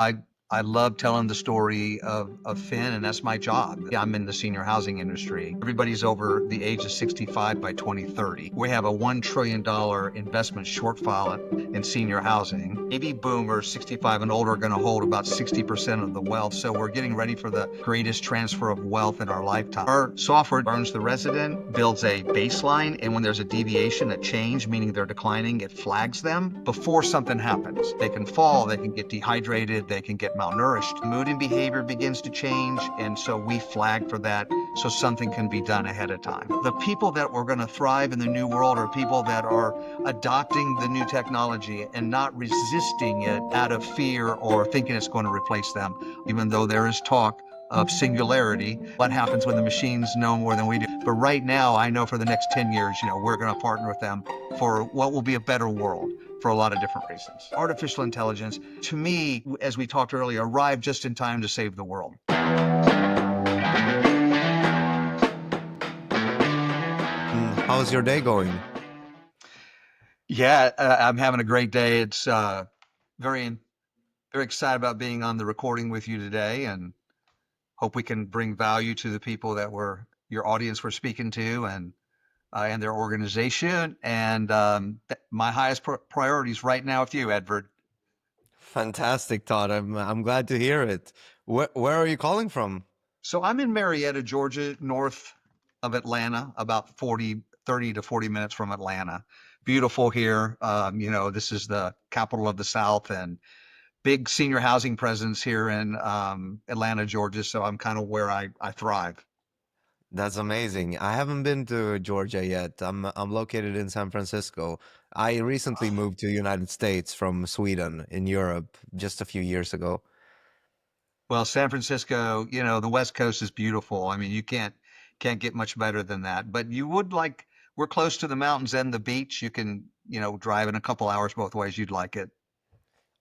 I I love telling the story of Finn, and that's my job. I'm in the senior housing industry. Everybody's over the age of 65 by 2030. We have a $1 trillion investment shortfall in senior housing. Baby boomers 65 and older are going to hold about 60% of the wealth. So we're getting ready for the greatest transfer of wealth in our lifetime. Our software learns the resident, builds a baseline, and when there's a deviation, a change, meaning they're declining, it flags them before something happens. They can fall, they can get dehydrated, they can get malnourished. Mood and behavior begins to change, and so we flag for that so something can be done ahead of time. The people that are going to thrive in the new world are people that are adopting the new technology and not resisting it out of fear or thinking it's going to replace them, even though there is talk of singularity. What happens when the machines know more than we do? But right now, I know for the next 10 years, we're going to partner with them for what will be a better world for a lot of different reasons. Artificial intelligence, to me, as we talked earlier, arrived just in time to save the world. How's your day going? Yeah, I'm having a great day. It's very, very excited about being on the recording with you today, and hope we can bring value to the people that your audience we're speaking to, and their organization. And my highest priorities right now with you, Edward. Fantastic, Todd. I'm glad to hear it. Where are you calling from? So I'm in Marietta, Georgia, north of Atlanta, about 30 to 40 minutes from Atlanta. Beautiful here. This is the capital of the South, and big senior housing presence here in Atlanta, Georgia. So I'm kind of where I thrive. That's amazing. I haven't been to Georgia yet. I'm located in San Francisco. I recently moved to the United States from Sweden in Europe just a few years ago. Well, San Francisco, the West Coast is beautiful. I mean, you can't get much better than that. But you would like we're close to the mountains and the beach. You can, drive in a couple hours both ways. You'd like it.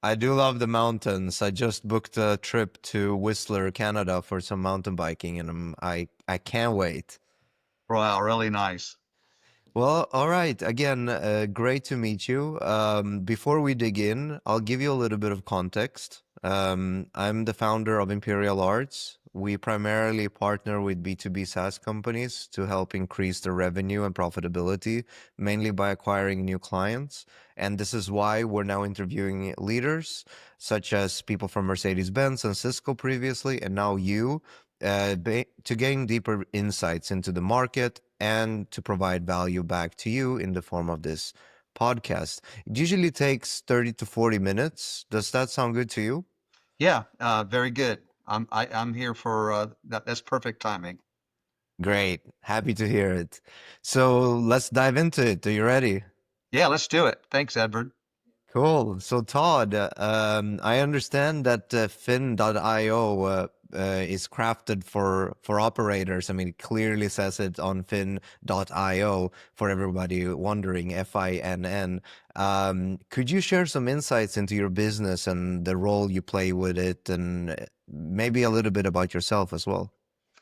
I do love the mountains. I just booked a trip to Whistler, Canada for some mountain biking, and I can't wait. Wow, really nice. Well, all right. Again, great to meet you. Before we dig in, I'll give you a little bit of context. I'm the founder of Imperial Arts. We primarily partner with B2B SaaS companies to help increase their revenue and profitability, mainly by acquiring new clients. And this is why we're now interviewing leaders, such as people from Mercedes-Benz and Cisco previously, and now you, to gain deeper insights into the market and to provide value back to you in the form of this podcast. It usually takes 30 to 40 minutes. Does that sound good to you? Yeah, very good. I'm here for that. That's perfect timing. Great. Happy to hear it. So let's dive into it. Are you ready? Yeah, let's do it. Thanks, Edward. Cool. So Todd, I understand that Fin.io is crafted for operators. I mean, it clearly says it on Fin.io for everybody wondering, FINN. Could you share some insights into your business and the role you play with it, and maybe a little bit about yourself as well?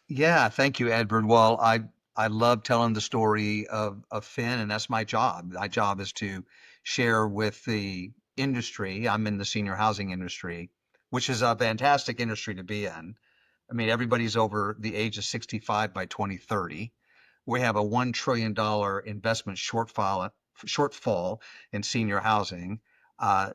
Yeah, thank you, Edward. Well, I love telling the story of Finn, and that's my job. My job is to share with the industry. I'm in the senior housing industry, which is a fantastic industry to be in. I mean, everybody's over the age of 65 by 2030. We have a $1 trillion investment shortfall in senior housing. Uh,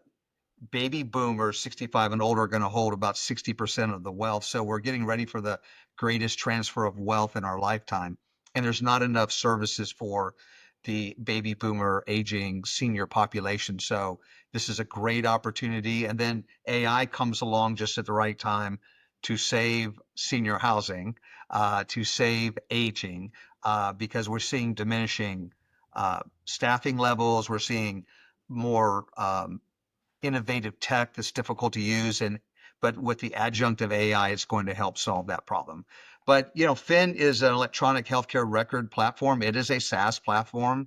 Baby boomers 65 and older are going to hold about 60% of the wealth. So we're getting ready for the greatest transfer of wealth in our lifetime. And there's not enough services for the baby boomer aging senior population. So this is a great opportunity. And then AI comes along just at the right time to save senior housing, to save aging, because we're seeing diminishing staffing levels. We're seeing more innovative tech that's difficult to use, but with the adjunct of AI, it's going to help solve that problem. But Fin is an electronic healthcare record platform. It is a SaaS platform.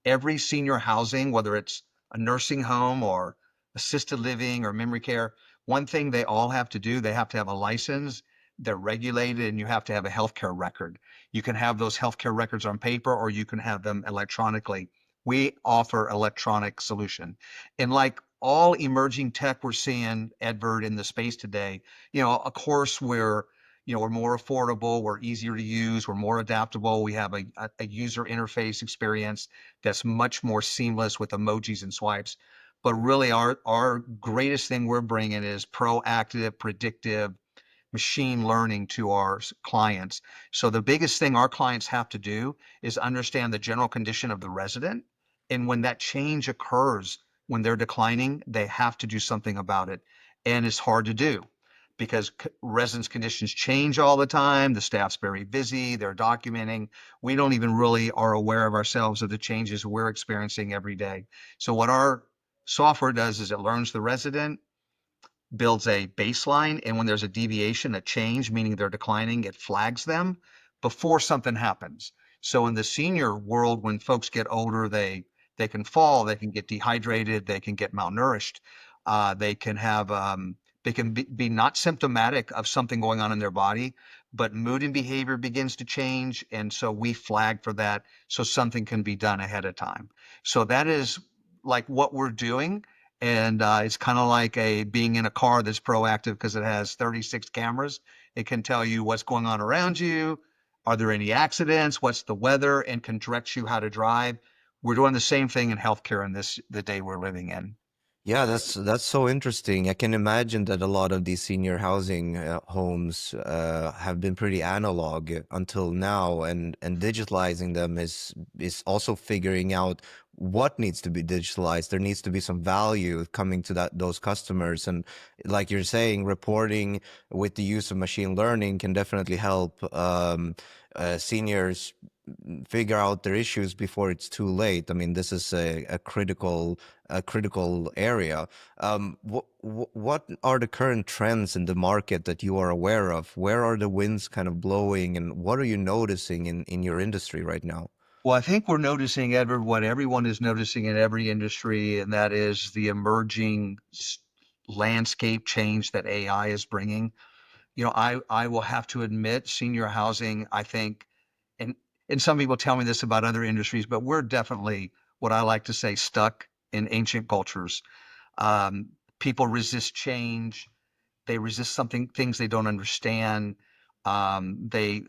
Every senior housing, whether it's a nursing home or assisted living or memory care, one thing they all have to do, they have to have a license, they're regulated, and you have to have a healthcare record. You can have those healthcare records on paper, or you can have them electronically. We offer electronic solution. And like all emerging tech we're seeing, Edward, in the space today. Of course, we're more affordable, we're easier to use, we're more adaptable. We have a user interface experience that's much more seamless with emojis and swipes. But really, our greatest thing we're bringing is proactive, predictive machine learning to our clients. So the biggest thing our clients have to do is understand the general condition of the resident. And when that change occurs, when they're declining, they have to do something about it. And it's hard to do because residents' conditions change all the time. The staff's very busy, they're documenting. We don't even really are aware of ourselves of the changes we're experiencing every day. So what our software does is it learns the resident, builds a baseline, and when there's a deviation, a change, meaning they're declining, it flags them before something happens. So in the senior world, when folks get older, they can fall, they can get dehydrated, they can get malnourished, they can have they can be not symptomatic of something going on in their body, but mood and behavior begins to change, and so we flag for that so something can be done ahead of time. So that is like what we're doing, and it's kind of like a being in a car that's proactive because it has 36 cameras. It can tell you what's going on around you. Are there any accidents? What's the weather? And can direct you how to drive. We're doing the same thing in healthcare in the day we're living in. Yeah, that's so interesting. I can imagine that a lot of these senior housing homes have been pretty analog until now, and digitalizing them is also figuring out what needs to be digitalized. There needs to be some value coming to those customers, and like you're saying, reporting with the use of machine learning can definitely help seniors figure out their issues before it's too late. I mean, this is a critical area. What are the current trends in the market that you are aware of? Where are the winds kind of blowing, and what are you noticing in your industry right now? Well, I think we're noticing, Edward, what everyone is noticing in every industry, and that is the emerging landscape change that AI is bringing. I will have to admit, senior housing, I think, and and some people tell me this about other industries, but we're definitely what I like to say stuck in ancient cultures. Um, People resist change. They resist things they don't understand. They've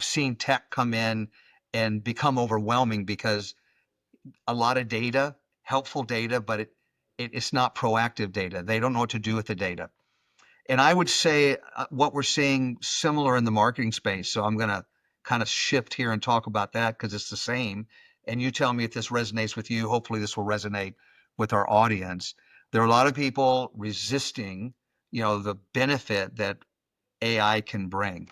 seen tech come in and become overwhelming because a lot of data, helpful data, but it's not proactive data. They don't know what to do with the data. And I would say what we're seeing similar in the marketing space. So I'm going to kind of shift here and talk about that because it's the same. And you tell me if this resonates with you. Hopefully, this will resonate with our audience. There are a lot of people resisting, the benefit that AI can bring.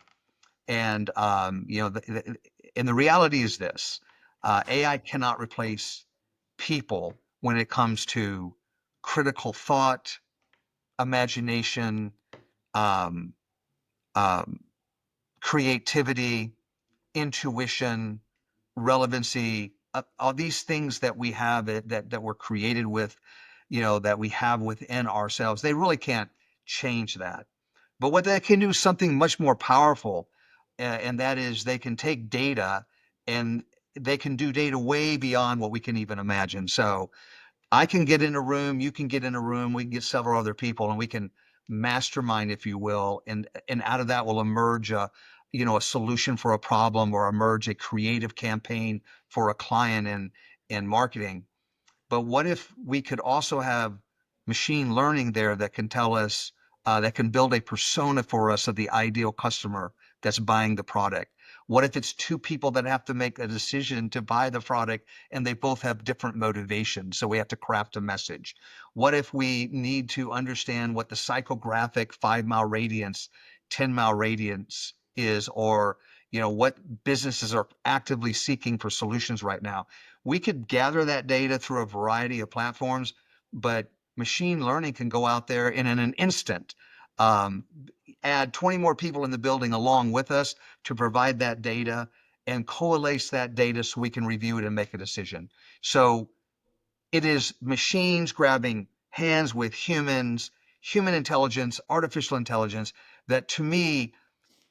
And and the reality is this: AI cannot replace people when it comes to critical thought, imagination, um, um, creativity, intuition, relevancy, all these things that we have that we're created with, that we have within ourselves. They really can't change that. But what they can do is something much more powerful, and that is they can take data and they can do data way beyond what we can even imagine. So I can get in a room, you can get in a room, we can get several other people, and we can mastermind, if you will, and out of that will emerge a solution for a problem or emerge a creative campaign for a client in marketing. But what if we could also have machine learning there that can tell us, that can build a persona for us of the ideal customer that's buying the product? What if it's two people that have to make a decision to buy the product and they both have different motivations? So we have to craft a message. What if we need to understand what the psychographic 5 mile radius, 10 mile radius is, or what businesses are actively seeking for solutions right now? We could gather that data through a variety of platforms, but machine learning can go out there and in an instant um, add 20 more people in the building along with us to provide that data and coalesce that data so we can review it and make a decision. So it is machines grabbing hands with humans, human intelligence, artificial intelligence, that to me,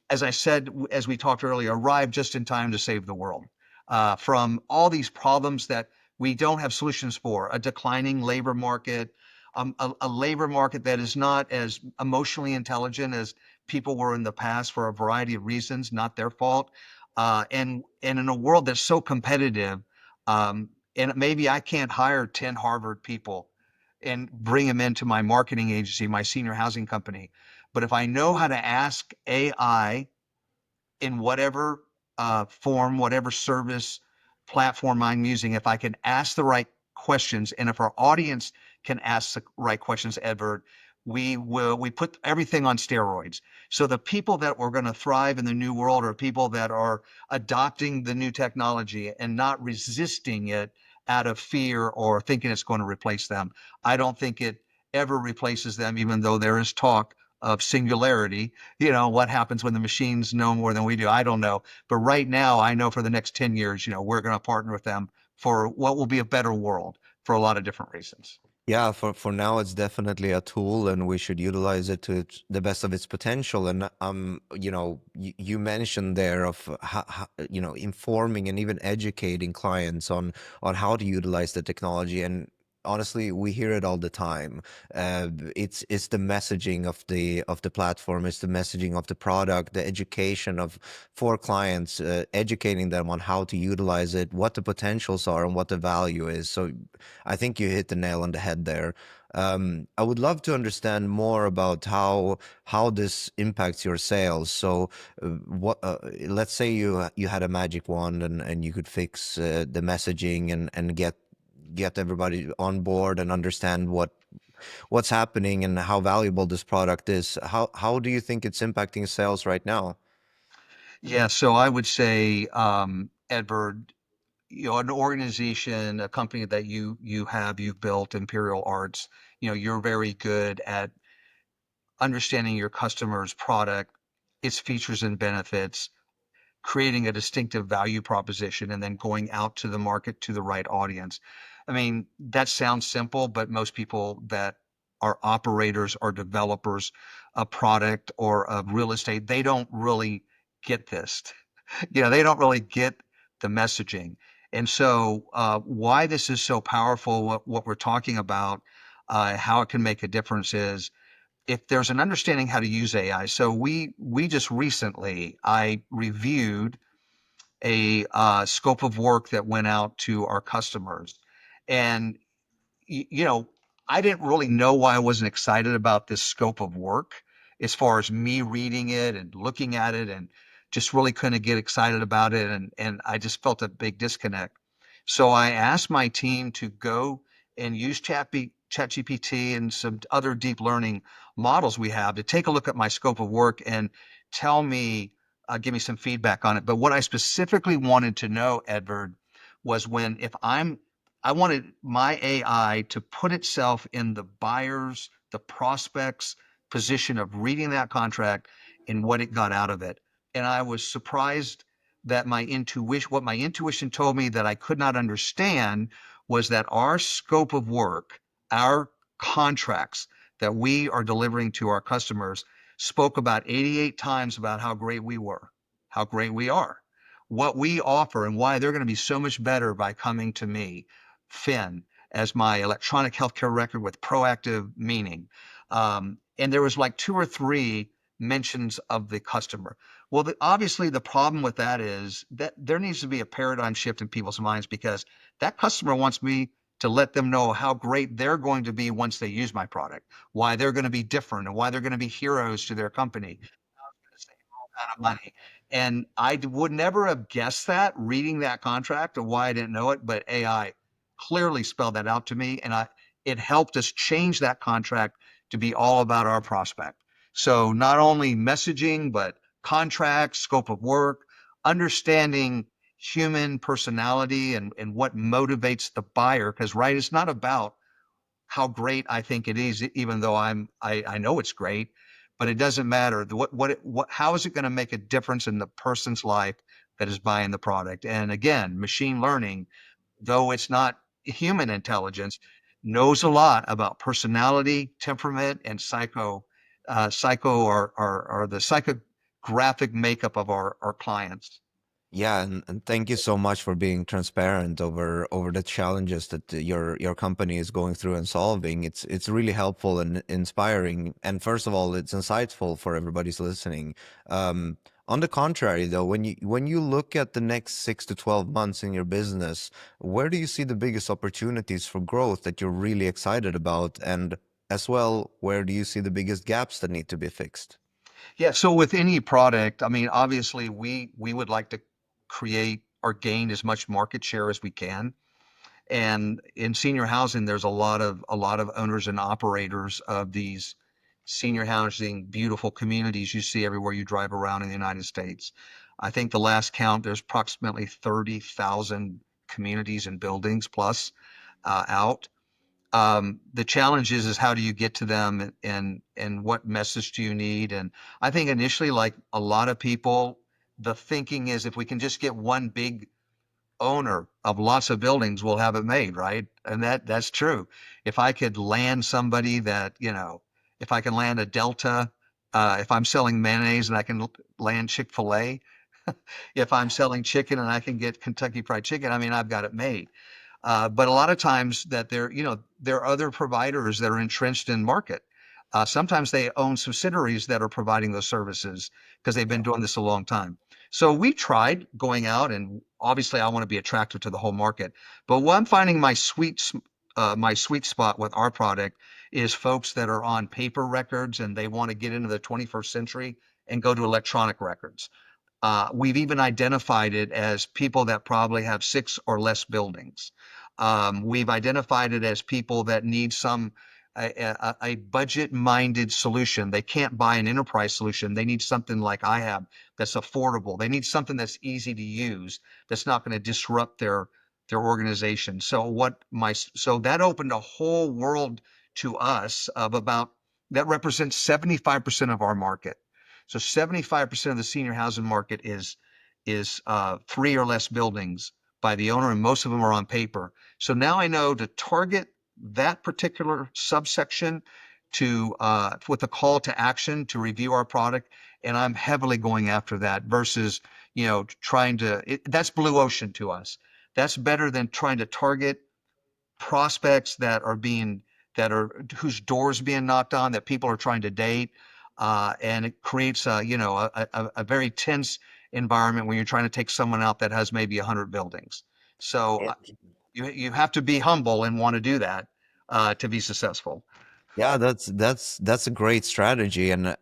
as I said, as we talked earlier, arrived just in time to save the world from all these problems that we don't have solutions for: a declining labor market, a labor market that is not as emotionally intelligent as people were in the past for a variety of reasons, not their fault. And in a world that's so competitive, and maybe I can't hire 10 Harvard people and bring them into my marketing agency, my senior housing company. But if I know how to ask AI in whatever form, whatever service platform I'm using, if I can ask the right questions, and if our audience can ask the right questions, Edward, we put everything on steroids. So the people that were going to thrive in the new world are people that are adopting the new technology and not resisting it out of fear or thinking it's going to replace them. I don't think it ever replaces them, even though there is talk of singularity. What happens when the machines know more than we do, I don't know. But right now, I know for the next 10 years, we're going to partner with them for what will be a better world for a lot of different reasons. Yeah, for now it's definitely a tool, and we should utilize it to the best of its potential. And you mentioned there of informing and even educating clients on how to utilize the technology. And honestly, we hear it all the time. It's the messaging of the platform, it's the messaging of the product, the education of for clients, educating them on how to utilize it, what the potentials are, and what the value is. So I think you hit the nail on the head there. I would love to understand more about how this impacts your sales. So, what let's say you had a magic wand and you could fix the messaging and get everybody on board and understand what's happening and how valuable this product is. How do you think it's impacting sales right now? Yeah, so I would say, Edward, an organization, a company that you've built, Imperial Arts, you're very good at understanding your customer's product, its features and benefits, creating a distinctive value proposition, and then going out to the market to the right audience. I mean, that sounds simple, but most people that are operators or developers of product or of real estate, they don't really get this. They don't really get the messaging. And so, why this is so powerful, what we're talking about, how it can make a difference is if there's an understanding how to use AI. So we just recently, I reviewed a scope of work that went out to our customers, and y- you know, I didn't really know why I wasn't excited about this scope of work as far as me reading it and looking at it, and just really couldn't get excited about it. And I just felt a big disconnect. So I asked my team to go and use ChatGPT and some other deep learning models we have to take a look at my scope of work and tell me, give me some feedback on it. But what I specifically wanted to know, Edward, was when if I wanted my AI to put itself in the buyer's, the prospect's position of reading that contract and what it got out of it. And I was surprised that what my intuition told me that I could not understand was that our scope of work, our contracts that we are delivering to our customers spoke about 88 times about how great we were, how great we are, what we offer, and why they're going to be so much better by coming to me, Finn, as my electronic healthcare record with proactive meaning. And there was like two or three mentions of the customer. Well, obviously, the problem with that is that there needs to be a paradigm shift in people's minds, because that customer wants me to let them know how great they're going to be once they use my product, why they're going to be different, and why they're going to be heroes to their company, save all kind of money. And would never have guessed that reading that contract, or why I didn't know it, but AI clearly spelled that out to me. And it helped us change that contract to be all about our prospect. So not only messaging, but contract, scope of work, understanding human personality and what motivates the buyer. Because, right, it's not about how great I think it is, even though I know it's great, but it doesn't matter. How is it going to make a difference in the person's life that is buying the product? And again, machine learning, though it's not human intelligence, knows a lot about personality, temperament, and psycho or the psychographic makeup of our clients. Yeah, and thank you so much for being transparent over the challenges that your company is going through and solving. It's really helpful and inspiring. And first of all, it's insightful for everybody's listening. On the contrary, though, when you look at the next 6 to 12 months in your business, where do you see the biggest opportunities for growth that you're really excited about? And as well, where do you see the biggest gaps that need to be fixed? Yeah, so with any product, I mean, obviously we would like to create or gain as much market share as we can. And in senior housing, there's a lot of owners and operators of these senior housing beautiful communities you see everywhere you drive around in the United States. I think the last count, there's approximately 30,000 communities and buildings plus out. The challenge is how do you get to them, and what message do you need? And I think initially, like a lot of people, the thinking is if we can just get one big owner of lots of buildings, we'll have it made, right? And that's true. If I could land somebody that, if I can land a Delta, if I'm selling mayonnaise and I can land Chick-fil-A, if I'm selling chicken and I can get Kentucky Fried Chicken, I mean, I've got it made. But a lot of times that there are other providers that are entrenched in market. Sometimes they own subsidiaries that are providing those services because they've been Yeah. doing this a long time. So we tried going out, and obviously I want to be attractive to the whole market. But what I'm finding my sweet spot with our product is folks that are on paper records and they want to get into the 21st century and go to electronic records. We've even identified it as people that probably have six or less buildings. We've identified it as people that need a budget-minded solution. They can't buy an enterprise solution. They need something like I have that's affordable. They need something that's easy to use, that's not going to disrupt their organization. So that opened a whole world to us of about that represents 75% of our market. So 75% of the senior housing market is three or less buildings by the owner, and most of them are on paper. So now I know to target that particular subsection to with a call to action to review our product, and I'm heavily going after that versus trying to. That's blue ocean to us. That's better than trying to target prospects that are whose doors being knocked on that people are trying to date, and it creates a very tense environment when you're trying to take someone out that has maybe 100 buildings. So you have to be humble and want to do that to be successful. Yeah, that's a great strategy, and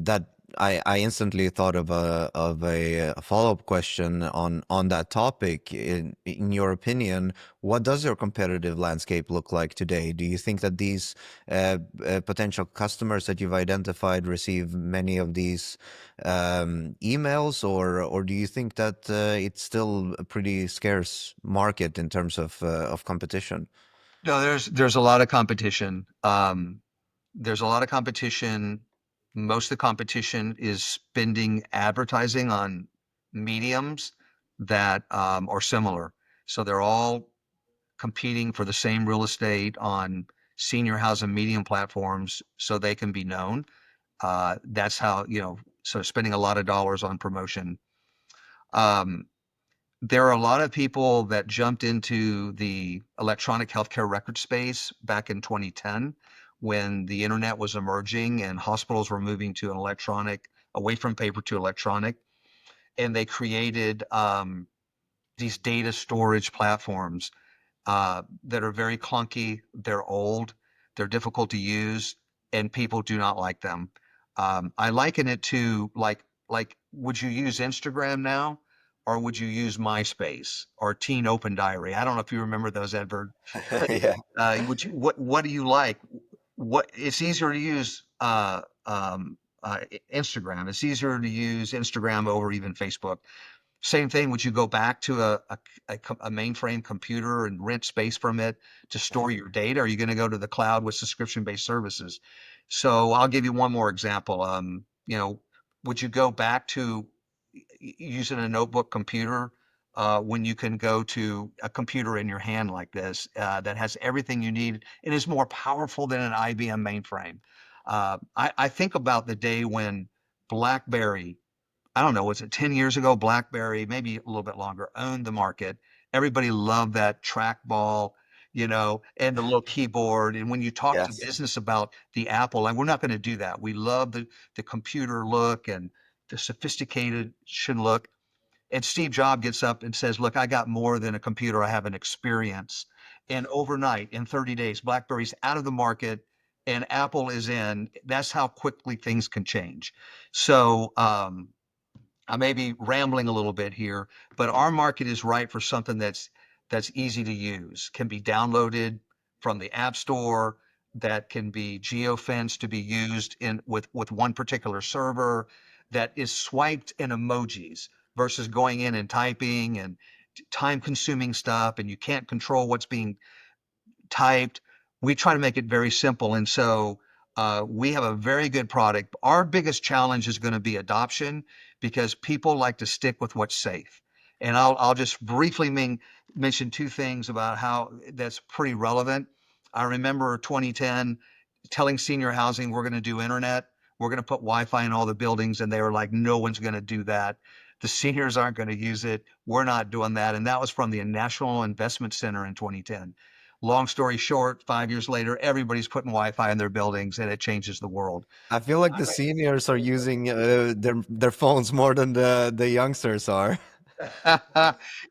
that I instantly thought of a follow-up question on that topic. In your opinion, what does your competitive landscape look like today? Do you think that these potential customers that you've identified receive many of these emails, or do you think that it's still a pretty scarce market in terms of competition? No, there's a lot of competition. There's a lot of competition. Most of the competition is spending advertising on mediums that are similar. So they're all competing for the same real estate on senior housing medium platforms so they can be known. That's how, so spending a lot of dollars on promotion. Um, there are a lot of people that jumped into the electronic healthcare record space back in 2010 when the internet was emerging and hospitals were moving to an electronic, away from paper to electronic. And they created these data storage platforms that are very clunky. They're old, they're difficult to use, and people do not like them. I liken it to would you use Instagram now, or would you use MySpace or Teen Open Diary? I don't know if you remember those, Edward. But Yeah. what do you like? What it's easier to use Instagram. It's easier to use Instagram over even Facebook. Same thing, would you go back to a mainframe computer and rent space from it to store your data? Or are you going to go to the cloud with subscription-based services? So I'll give you one more example. Would you go back to using a notebook computer when you can go to a computer in your hand like this that has everything you need and is more powerful than an IBM mainframe? I think about the day when BlackBerry I don't know, was it 10 years ago? BlackBerry, maybe a little bit longer, owned the market. Everybody loved that trackball, and the little keyboard. And when you talk to Yes. business about the Apple, and we're not going to do that. We love the computer look and the sophistication look. And Steve Jobs gets up and says, "Look, I got more than a computer. I have an experience." And overnight, in 30 days, BlackBerry's out of the market and Apple is in. That's how quickly things can change. So, I may be rambling a little bit here, but our market is right for something that's easy to use, can be downloaded from the App Store, that can be geofenced to be used in with one particular server, that is swiped in emojis versus going in and typing and time consuming stuff, and you can't control what's being typed. We try to make it very simple. And so we have a very good product. Our biggest challenge is going to be adoption because people like to stick with what's safe. And I'll just briefly mention two things about how that's pretty relevant. I remember 2010 telling senior housing we're going to do internet, we're going to put Wi-Fi in all the buildings, and they were like, no one's going to do that. The seniors aren't going to use it. We're not doing that. And that was from the National Investment Center in 2010. Long story short, 5 years later, everybody's putting Wi-Fi in their buildings, and it changes the world. I feel like the seniors are using their phones more than the youngsters are.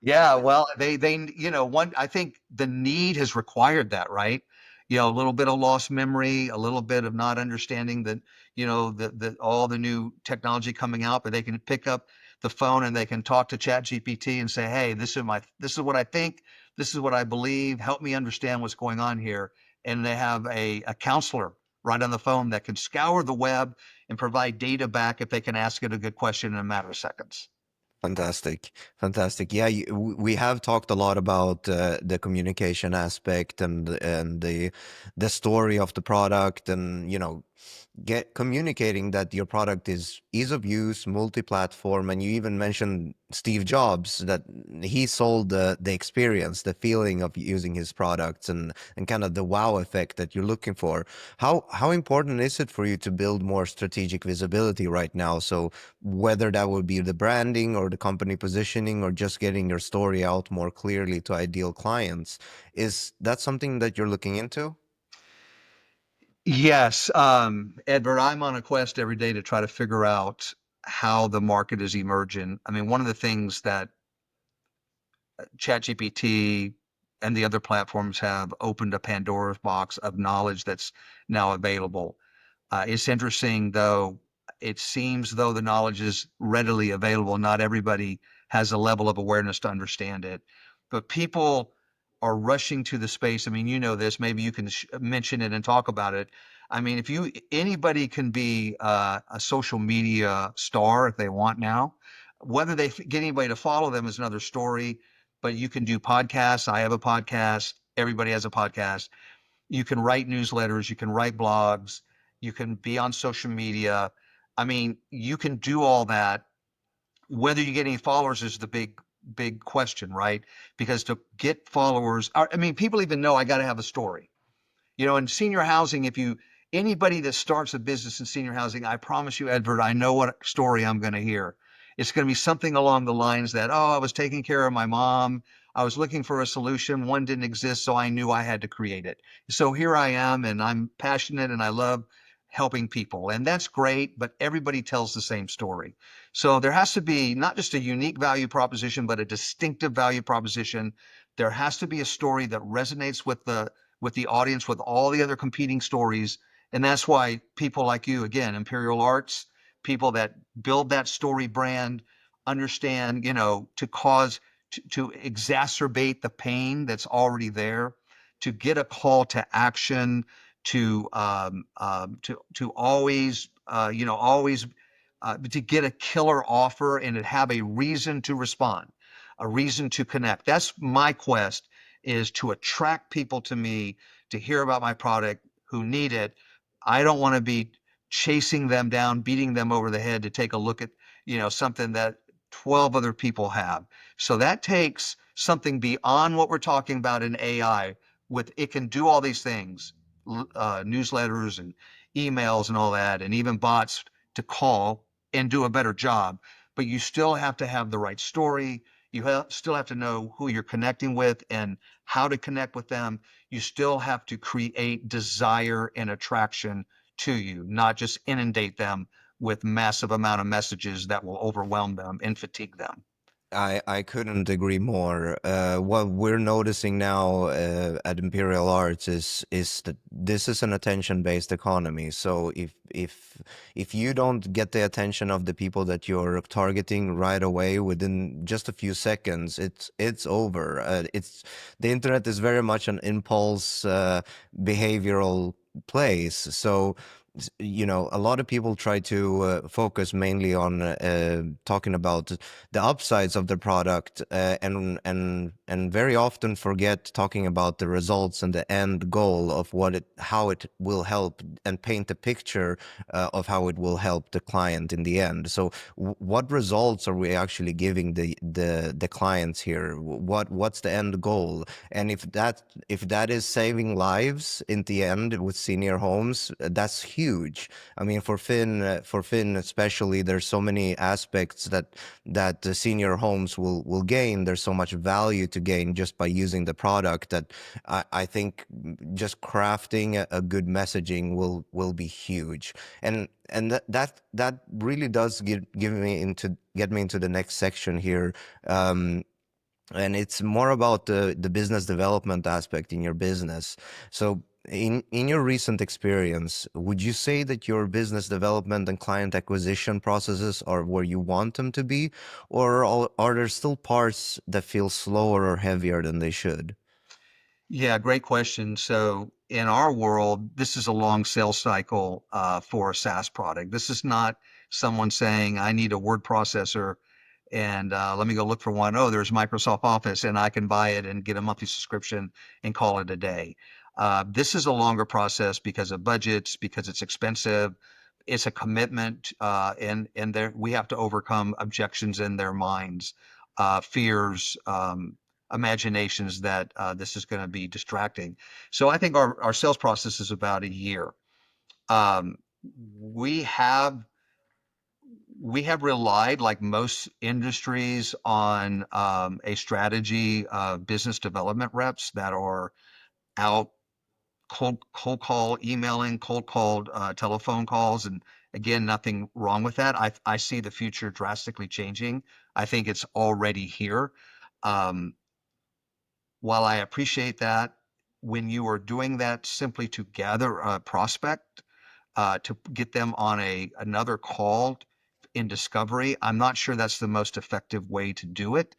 Yeah, well, one, I think the need has required that, right? A little bit of lost memory, a little bit of not understanding that, the all the new technology coming out, but they can pick up the phone and they can talk to Chat GPT and say, "Hey, this is what I think, this is what I believe, help me understand what's going on here." And they have a counselor right on the phone that can scour the web and provide data back if they can ask it a good question in a matter of seconds. Fantastic, fantastic. Yeah, we have talked a lot about the communication aspect and the story of the product, and get communicating that your product is ease of use, multi-platform, and you even mentioned Steve Jobs, that he sold the experience, the feeling of using his products, and kind of the wow effect that you're looking for. How important is it for you to build more strategic visibility right now? So whether that would be the branding or the company positioning or just getting your story out more clearly to ideal clients, is that something that you're looking into? Yes, Edward, I'm on a quest every day to try to figure out how the market is emerging. I mean, one of the things that ChatGPT and the other platforms have opened a Pandora's box of knowledge that's now available. It's interesting, though, it seems though the knowledge is readily available, not everybody has a level of awareness to understand it. But people are rushing to the space. I mean, you know this, maybe you can mention it and talk about it. I mean, if anybody can be a social media star if they want now. Whether they get anybody to follow them is another story, but you can do podcasts. I have a podcast. Everybody has a podcast. You can write newsletters, you can write blogs, you can be on social media. I mean, you can do all that. Whether you get any followers is the big question, right? Because to get followers, I mean, people even know I got to have a story. In senior housing, if you anybody that starts a business in senior housing, I promise you, Edward, I know what story I'm going to hear. It's going to be something along the lines that, oh, I was taking care of my mom. I was looking for a solution. One didn't exist, so I knew I had to create it. So here I am, and I'm passionate and I love helping people. And that's great, but everybody tells the same story. So there has to be not just a unique value proposition, but a distinctive value proposition. There has to be a story that resonates with the audience, with all the other competing stories. And that's why people like you, again, Imperial Arts, people that build that story brand, understand, to cause, to exacerbate the pain that's already there, to get a call to action, to always, always to get a killer offer and to have a reason to respond, a reason to connect. That's my quest, is to attract people to me to hear about my product who need it. I don't want to be chasing them down, beating them over the head to take a look at, something that 12 other people have. So that takes something beyond what we're talking about in AI. With it can do all these things, newsletters and emails and all that, and even bots to call and do a better job. but you still have to have the right story. Still have to know who you're connecting with and how to connect with them. You still have to create desire and attraction to you, not just inundate them with massive amount of messages that will overwhelm them and fatigue them. I couldn't agree more. What we're noticing now at Imperial Arts is that this is an attention-based economy. So if you don't get the attention of the people that you're targeting right away within just a few seconds, it's over. It's the internet is very much an impulse behavioral place. So you know, a lot of people try to focus mainly on talking about the upsides of the product and very often forget talking about the results and the end goal of how it will help and paint a picture of how it will help the client in the end. So what results are we actually giving the clients here? What's the end goal? And if that is saving lives in the end with senior homes, that's huge. I mean, for Finn especially, there's so many aspects that the senior homes will gain. There's so much value to gain just by using the product that I think just crafting a good messaging will be huge. And that really does get me into the next section here. Um, and it's more about the business development aspect in your business. So in your recent experience, would you say that your business development and client acquisition processes are where you want them to be, or are there still parts that feel slower or heavier than they should? Yeah, great question. So in our world, this is a long sales cycle for a SaaS product. This is not someone saying, I need a word processor and let me go look for one. Oh, there's Microsoft Office and I can buy it and get a monthly subscription and call it a day. This is a longer process because of budgets, because it's expensive. It's a commitment, and there we have to overcome objections in their minds, fears, imaginations that this is going to be distracting. So I think our sales process is about a year. Um, we have we have relied, like most industries, on a strategy of business development reps that are out cold call, emailing, cold called telephone calls, and again, nothing wrong with that. I see the future drastically changing. I think it's already here. Um, while I appreciate that, when you are doing that simply to gather a prospect, to get them on another call in discovery, I'm not sure that's the most effective way to do it.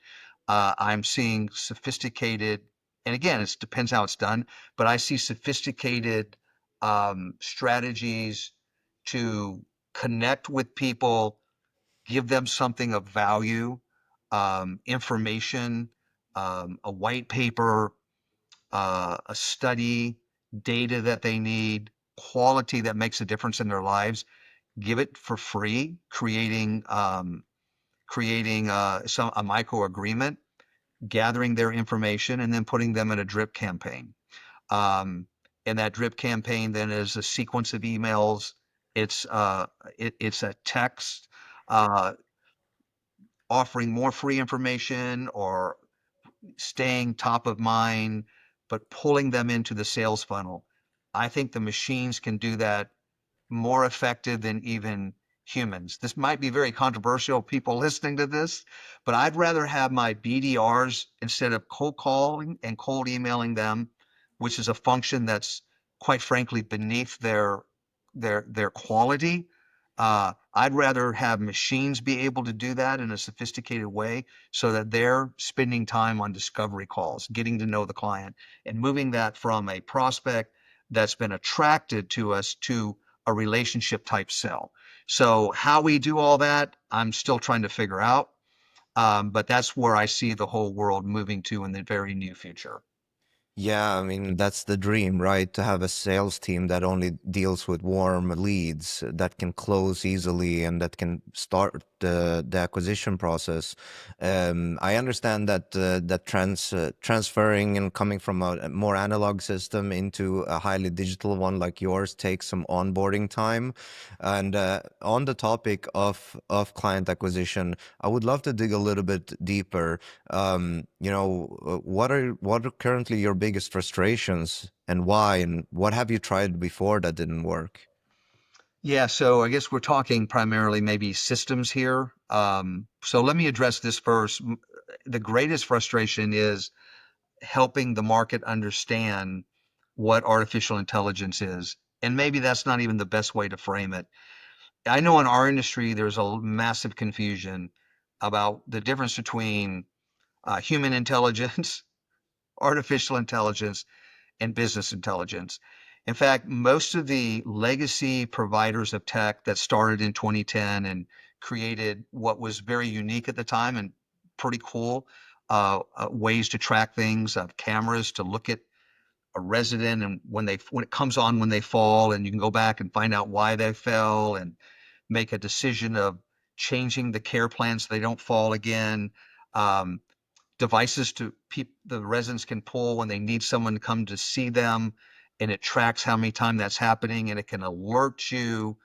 I'm seeing sophisticated, and again, it depends how it's done, but I see sophisticated strategies to connect with people, give them something of value, information, a white paper, a study, data that they need, quality that makes a difference in their lives, give it for free, creating a micro agreement, gathering their information, and then putting them in a drip campaign. Um, and that drip campaign then is a sequence of emails. It's it's a text uh, offering more free information or staying top of mind, but pulling them into the sales funnel. I think the machines can do that more effective than even humans. This might be very controversial, people listening to this, but I'd rather have my BDRs instead of cold calling and cold emailing them, which is a function that's quite frankly beneath their quality. I'd rather have machines be able to do that in a sophisticated way so that they're spending time on discovery calls, getting to know the client, and moving that from a prospect that's been attracted to us to a relationship type sell. So how we do all that, I'm still trying to figure out. But that's where I see the whole world moving to in the very near future. Yeah, I mean, that's the dream, right? To have a sales team that only deals with warm leads that can close easily and that can start the acquisition process. I understand that transferring and coming from a more analog system into a highly digital one like yours takes some onboarding time. And on the topic of client acquisition, I would love to dig a little bit deeper. What are currently your biggest frustrations and why, and what have you tried before that didn't work? Yeah, so I guess we're talking primarily maybe systems here. So let me address this first. The greatest frustration is helping the market understand what artificial intelligence is. And maybe that's not even the best way to frame it. I know in our industry, there's a massive confusion about the difference between human intelligence, artificial intelligence, and business intelligence. In fact, most of the legacy providers of tech that started in 2010 and created what was very unique at the time and pretty cool ways to track things, cameras to look at a resident and when it comes on when they fall, and you can go back and find out why they fell and make a decision of changing the care plan so they don't fall again. Um, Devices to the residents can pull when they need someone to come to see them, and it tracks how many times that's happening, and it can alert you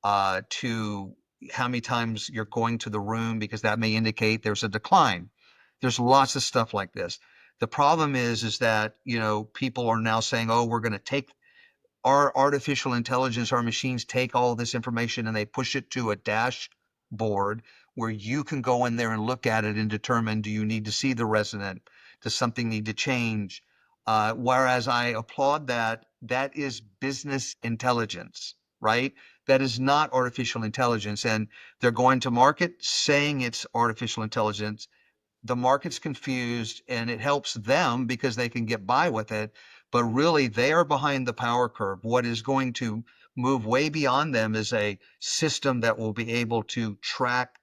to how many times you're going to the room because that may indicate there's a decline. There's lots of stuff like this. The problem is that people are now saying, "Oh, we're going to take our artificial intelligence, our machines take all this information and they push it to a dashboard where you can go in there and look at it and determine, do you need to see the resident? Does something need to change? Whereas I applaud that, that is business intelligence, right? That is not artificial intelligence. And they're going to market saying it's artificial intelligence. The market's confused, and it helps them because they can get by with it, but really they are behind the power curve. What is going to move way beyond them is a system that will be able to track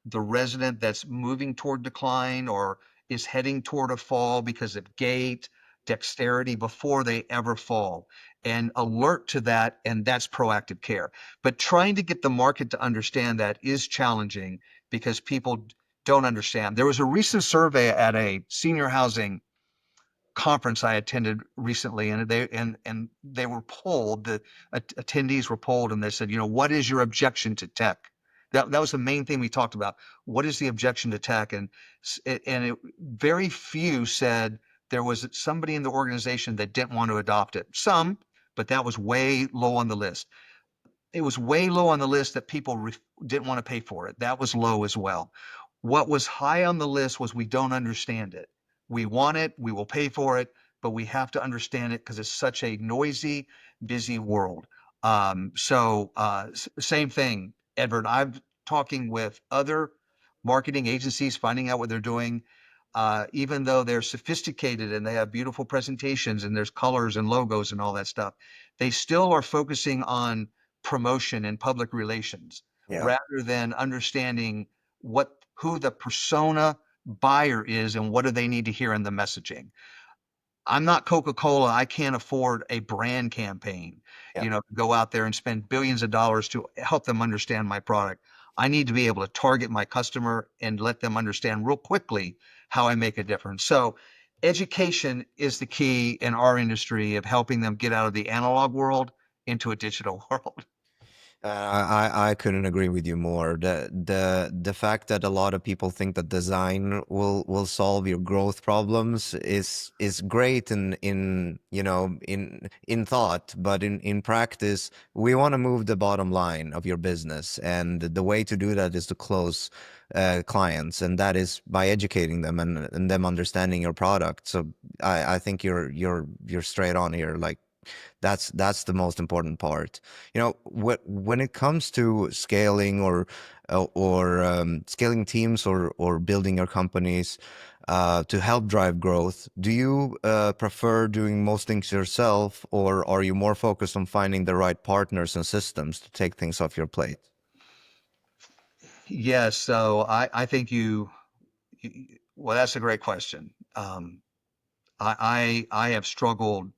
the resident that's moving toward decline or is heading toward a fall because of gait, dexterity before they ever fall, and alert to that. And that's proactive care. But trying to get the market to understand that is challenging because people don't understand. There was a recent survey at a senior housing conference I attended recently, and they were polled. The attendees were polled, and they said, what is your objection to tech? That was the main thing we talked about. What is the objection to tech? Very few said there was somebody in the organization that didn't want to adopt it. Some, but that was way low on the list. It was way low on the list that people didn't want to pay for it. That was low as well. What was high on the list was we don't understand it. We want it, we will pay for it, but we have to understand it because it's such a noisy, busy world. Same thing, Edward. I'm talking with other marketing agencies, finding out what they're doing. Even though they're sophisticated and they have beautiful presentations and there's colors and logos and all that stuff, they still are focusing on promotion and public relations Yeah. rather than understanding who the persona buyer is and what do they need to hear in the messaging. I'm not Coca-Cola. I can't afford a brand campaign, Yeah. to go out there and spend billions of dollars to help them understand my product. I need to be able to target my customer and let them understand real quickly how I make a difference. So education is the key in our industry of helping them get out of the analog world into a digital world. I couldn't agree with you more. The fact that a lot of people think that design will solve your growth problems is great in thought, but in practice, we want to move the bottom line of your business, and the way to do that is to close clients, and that is by educating them and them understanding your product. So I think you're straight on here. Like that's the most important part. When it comes to scaling or scaling teams or building your companies to help drive growth, do you prefer doing most things yourself, or are you more focused on finding the right partners and systems to take things off your plate? Yes, so I think well, that's a great question. I have struggled.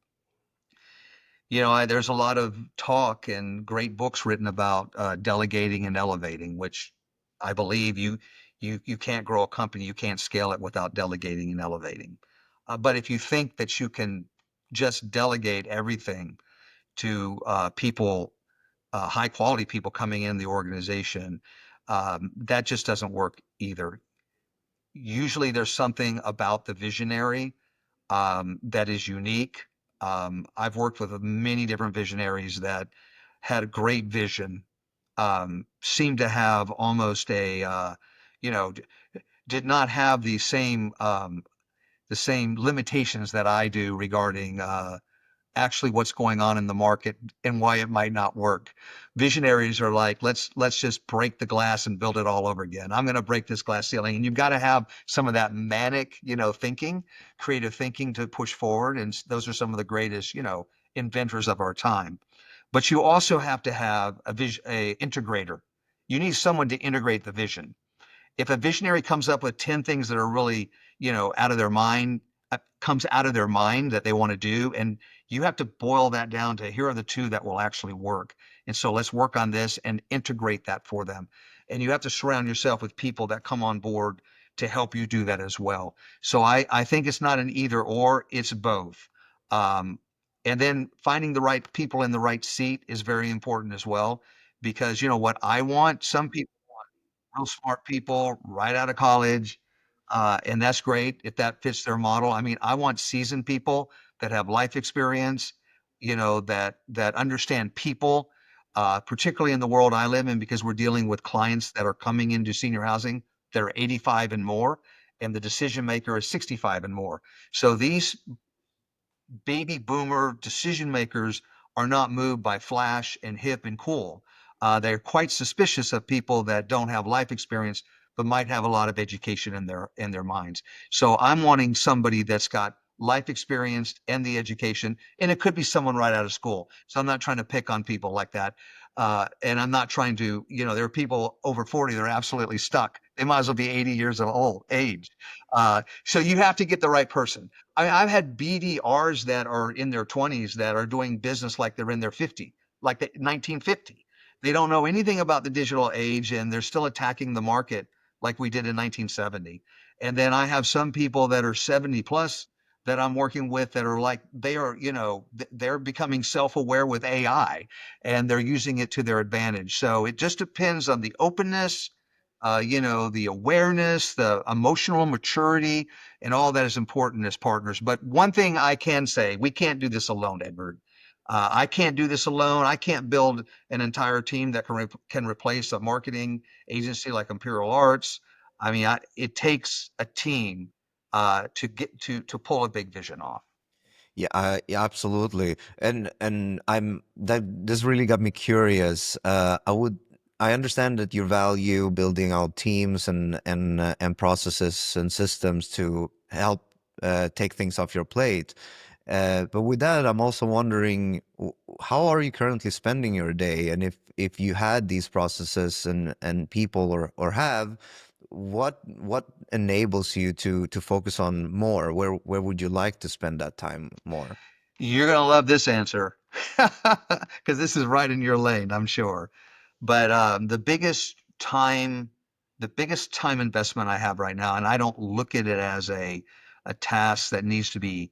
There's a lot of talk and great books written about delegating and elevating, which I believe you can't grow a company, you can't scale it without delegating and elevating. But if you think that you can just delegate everything to people, high quality people coming in the organization, that just doesn't work either. Usually, there's something about the visionary that is unique. I've worked with many different visionaries that had a great vision, seemed to have almost you know, d- did not have the same limitations that I do regarding actually what's going on in the market and why it might not work. Visionaries are like, let's just break the glass and build it all over again. I'm going to break this glass ceiling, and you've got to have some of that manic, thinking, creative thinking to push forward. And those are some of the greatest, inventors of our time. But you also have to have a integrator. You need someone to integrate the vision. If a visionary comes up with 10 things that are really, out of their mind, comes out of their mind that they want to do, and you have to boil that down to here are the two that will actually work. And so let's work on this and integrate that for them. And you have to surround yourself with people that come on board to help you do that as well. So I think it's not an either or, it's both. Um, and then finding the right people in the right seat is very important as well. Because you know what I want? Some people real smart people right out of college, and that's great if that fits their model. I mean, I want seasoned people that have life experience, that understand people, particularly in the world I live in, because we're dealing with clients that are coming into senior housing that are 85 and more, and the decision maker is 65 and more. So these baby boomer decision makers are not moved by flash and hip and cool. They're quite suspicious of people that don't have life experience, but might have a lot of education in their minds. So I'm wanting somebody that's got life experience and the education, and it could be someone right out of school. So I'm not trying to pick on people like that. And I'm not trying to, there are people over 40 that are absolutely stuck. They might as well be 80 years of old age. So you have to get the right person. I've had BDRs that are in their 20s that are doing business like they're in their 50, like the 1950. They don't know anything about the digital age, and they're still attacking the market like we did in 1970. And then I have some people that are 70 plus that I'm working with that are like they are, they're becoming self-aware with AI and they're using it to their advantage. So it just depends on the openness, the awareness, the emotional maturity, and all that is important as partners. But one thing I can say, we can't do this alone, Edward. I can't do this alone. I can't build an entire team that can replace a marketing agency like Imperial Arts. I mean, it takes a team to get to pull a big vision off. Yeah, yeah, absolutely. And I'm that this really got me curious. I understand that you value building out teams and processes and systems to help take things off your plate. But with that, I'm also wondering how are you currently spending your day, and if you had these processes and people or what enables you to focus on more? Where would you like to spend that time more? You're gonna love this answer because this is right in your lane, I'm sure. But the biggest time investment I have right now, and I don't look at it as a task that needs to be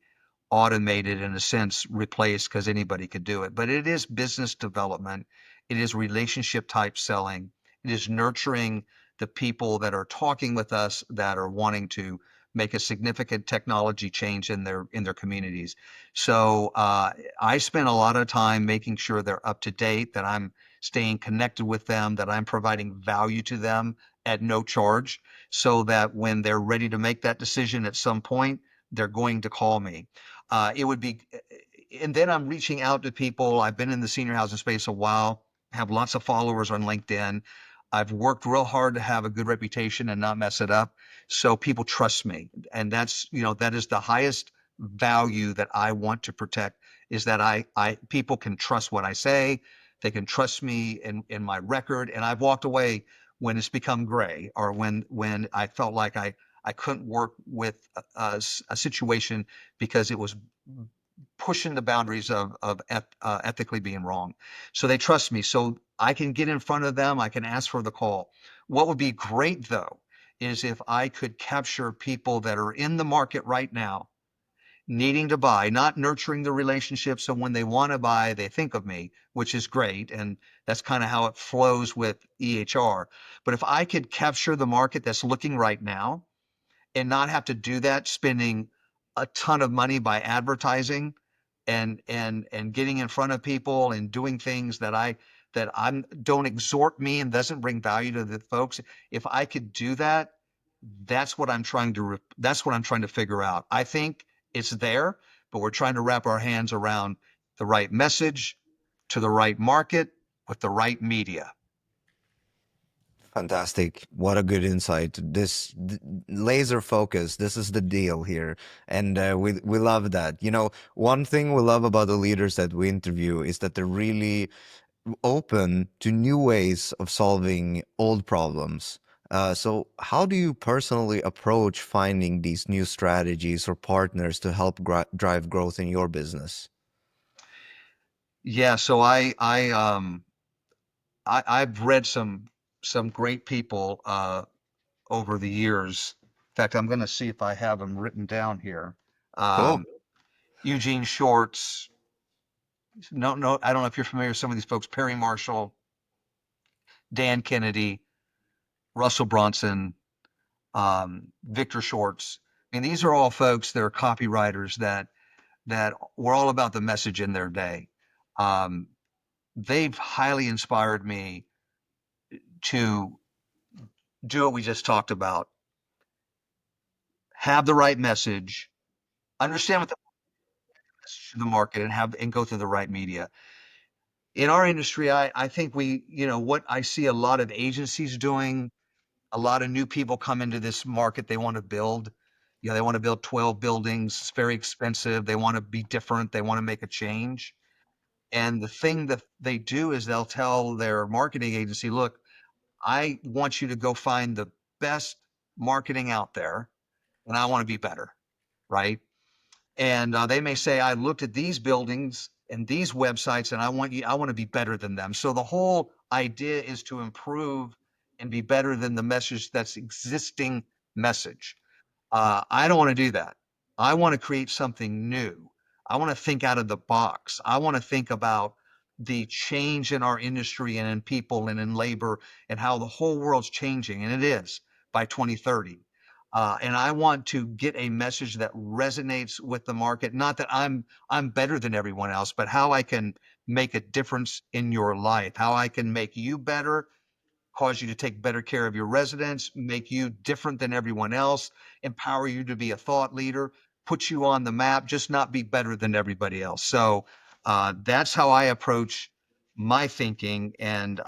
automated in a sense, replaced because anybody could do it. But it is business development. It is relationship type selling. It is nurturing the people that are talking with us that are wanting to make a significant technology change in their communities. So I spend a lot of time making sure they're up to date, that I'm staying connected with them, that I'm providing value to them at no charge, so that when they're ready to make that decision at some point, they're going to call me. It would be, and then I'm reaching out to people. I've been in the senior housing space a while, have lots of followers on LinkedIn. I've worked real hard to have a good reputation and not mess it up. So people trust me. And that is the highest value that I want to protect, is that people can trust what I say. They can trust me in my record. And I've walked away when it's become gray, or when I felt like I I couldn't work with a situation because it was pushing the boundaries of ethically being wrong. So they trust me. So I can get in front of them. I can ask for the call. What would be great though is if I could capture people that are in the market right now needing to buy, not nurturing the relationship. So when they want to buy, they think of me, which is great. And that's kind of how it flows with EHR. But if I could capture the market that's looking right now and not have to do that, spending a ton of money by advertising and getting in front of people and doing things that I'm don't exhort me and doesn't bring value to the folks. If I could do that, that's what I'm trying to figure out. I think it's there, but we're trying to wrap our hands around the right message to the right market with the right media. Fantastic. What a good insight. Laser focus. This is the deal here. And we love that. You know, one thing we love about the leaders that we interview is that they're really open to new ways of solving old problems. So, how do you personally approach finding these new strategies or partners to help drive growth in your business? Yeah, so I've read some great people over the years. In fact, I'm going to see if I have them written down here. Cool. Eugene Shorts. No, no, I don't know if you're familiar with some of these folks. Perry Marshall, Dan Kennedy, Russell Bronson, Victor Shorts. I mean, these are all folks that are copywriters that were all about the message in their day. Um, they've highly inspired me to do what we just talked about. Have the right message, understand what the message to the market, and go through the right media. In our industry, I think what I see a lot of agencies doing, a lot of new people come into this market. They want to build, they want to build 12 buildings. It's very expensive. They want to be different. They want to make a change. And the thing that they do is they'll tell their marketing agency, look, I want you to go find the best marketing out there, and I want to be better, right? And they may say, I looked at these buildings and these websites, and I want to be better than them. So the whole idea is to improve and be better than the message that's existing message. I don't want to do that. I want to create something new. I want to think out of the box. I want to think about the change in our industry and in people and in labor and how the whole world's changing, and it is by 2030. And I want to get a message that resonates with the market. Not that I'm better than everyone else, but how I can make a difference in your life, how I can make you better, cause you to take better care of your residents, make you different than everyone else, empower you to be a thought leader, put you on the map, just not be better than everybody else. So that's how I approach my thinking, and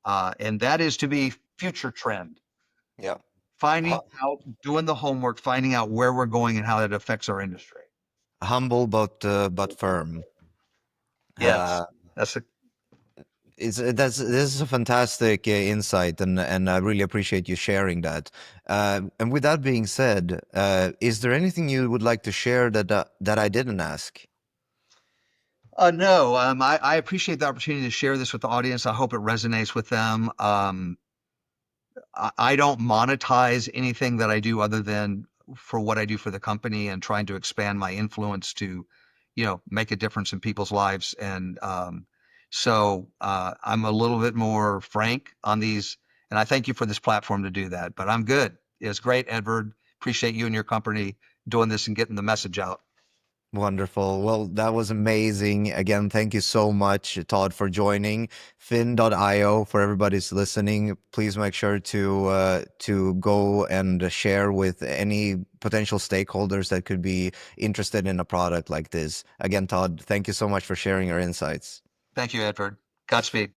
that is to be future trend, Yeah. finding out, doing the homework, finding out where we're going and how that affects our industry. Humble but firm. Yes, Uh, that's a that's this is a fantastic insight, and I really appreciate you sharing that. And with that being said, is there anything you would like to share that I didn't ask? no. I appreciate the opportunity to share this with the audience. I hope it resonates with them. I don't monetize anything that I do other than for what I do for the company and trying to expand my influence to, make a difference in people's lives. And I'm a little bit more frank on these, and I thank you for this platform to do that. But I'm good. It's great, Edward. Appreciate you and your company doing this and getting the message out. Wonderful. Well, that was amazing. Again, thank you so much, Todd, for joining. Fin.io for everybody's listening. Please make sure to go and share with any potential stakeholders that could be interested in a product like this. Again, Todd, thank you so much for sharing your insights. Thank you, Edward. Godspeed.